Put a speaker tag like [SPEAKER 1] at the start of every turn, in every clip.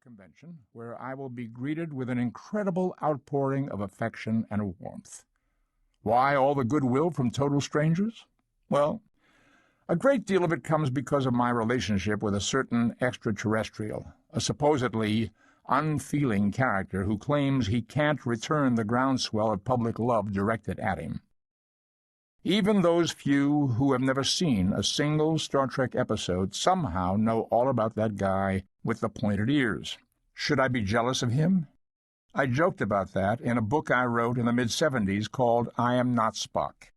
[SPEAKER 1] convention where I will be greeted with an incredible outpouring of affection and warmth. Why all the goodwill from total strangers? Well, a great deal of it comes because of my relationship with a certain extraterrestrial, a supposedly unfeeling character who claims he can't return the groundswell of public love directed at him. Even those few who have never seen a single Star Trek episode somehow know all about that guy with the pointed ears. Should I be jealous of him? I joked about that in a book I wrote in the mid-'70s called I Am Not Spock.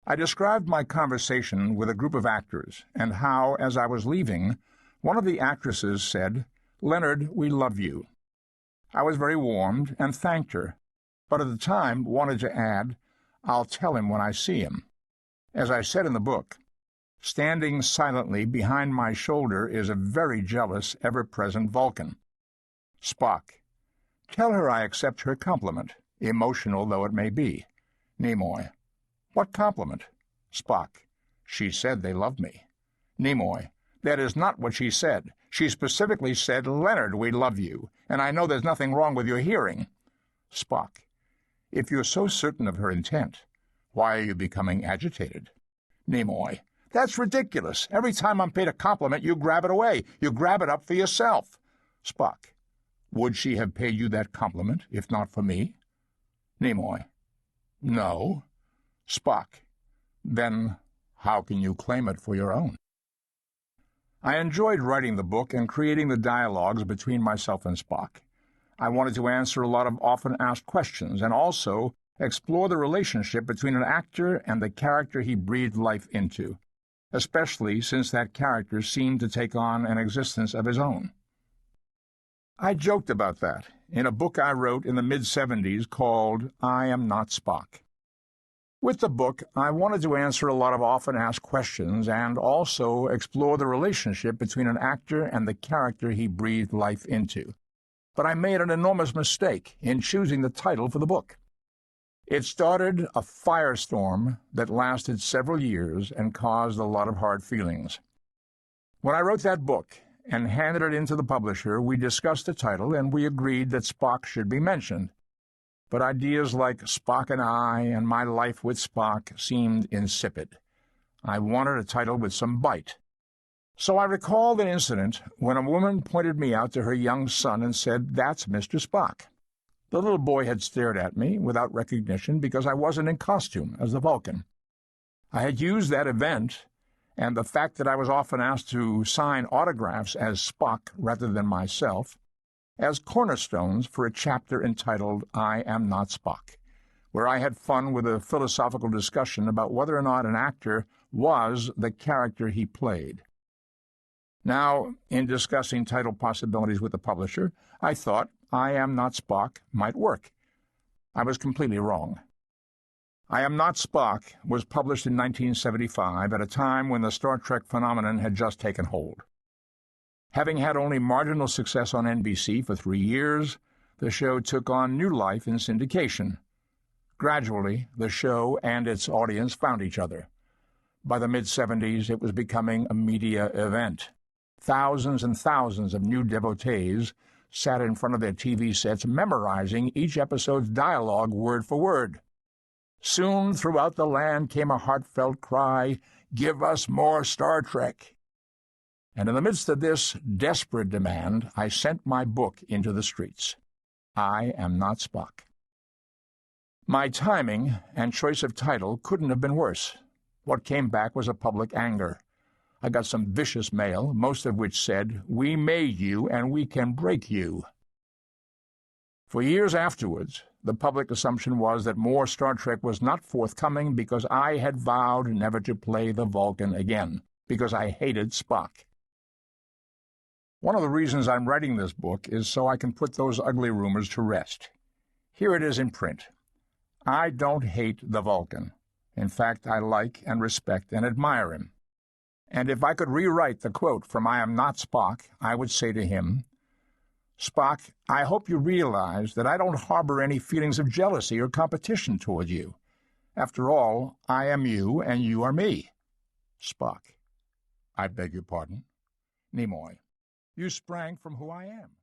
[SPEAKER 1] I described my conversation with a group of actors and how, as I was leaving, one of the actresses said, "Leonard, we love you." I was very warmed and thanked her, but at the time wanted to add, "I'll tell him when I see him." As I said in the book, standing silently behind my shoulder is a very jealous, ever-present Vulcan. Spock: "Tell her I accept her compliment, emotional though it may be." Nimoy: "What compliment?" Spock: "She said they loved me." Nimoy: "That is not what she said. She specifically said, 'Leonard, we love you,' and I know there's nothing wrong with your hearing." Spock: "If you're so certain of her intent, why are you becoming agitated?" Nimoy: "That's ridiculous. Every time I'm paid a compliment, you grab it away. You grab it up for yourself." Spock: "Would she have paid you that compliment if not for me?" Nimoy: "No." Spock: "Then how can you claim it for your own?" I enjoyed writing the book and creating the dialogues between myself and Spock. I wanted to answer a lot of often asked questions and also explore the relationship between an actor and the character he breathed life into, especially since that character seemed to take on an existence of his own. I joked about that in a book I wrote in the mid-'70s called I Am Not Spock. With the book, I wanted to answer a lot of often asked questions and also explore the relationship between an actor and the character he breathed life into. But I made an enormous mistake in choosing the title for the book. It started a firestorm that lasted several years and caused a lot of hard feelings. When I wrote that book and handed it in to the publisher, we discussed the title and we agreed that Spock should be mentioned. But ideas like Spock and I and my life with Spock seemed insipid. I wanted a title with some bite. So I recalled an incident when a woman pointed me out to her young son and said, "That's Mr. Spock." The little boy had stared at me without recognition because I wasn't in costume as the Vulcan. I had used that event and the fact that I was often asked to sign autographs as Spock rather than myself as cornerstones for a chapter entitled I Am Not Spock, where I had fun with a philosophical discussion about whether or not an actor was the character he played. Now, in discussing title possibilities with the publisher, I thought I Am Not Spock might work. I was completely wrong. I Am Not Spock was published in 1975 at a time when the Star Trek phenomenon had just taken hold. Having had only marginal success on NBC for 3 years, the show took on new life in syndication. Gradually, the show and its audience found each other. By the mid-'70s, it was becoming a media event. Thousands and thousands of new devotees sat in front of their TV sets memorizing each episode's dialogue word for word. Soon throughout the land came a heartfelt cry, "Give us more Star Trek!" And in the midst of this desperate demand, I sent my book into the streets. I Am Not Spock. My timing and choice of title couldn't have been worse. What came back was a public anger. I got some vicious mail, most of which said, "We made you and we can break you." For years afterwards, the public assumption was that more Star Trek was not forthcoming because I had vowed never to play the Vulcan again, because I hated Spock. One of the reasons I'm writing this book is so I can put those ugly rumors to rest. Here it is in print. I don't hate the Vulcan. In fact, I like and respect and admire him. And if I could rewrite the quote from I Am Not Spock, I would say to him, "Spock, I hope you realize that I don't harbor any feelings of jealousy or competition toward you. After all, I am you and you are me." Spock: "I beg your pardon?" Nimoy: "You sprang from who I am.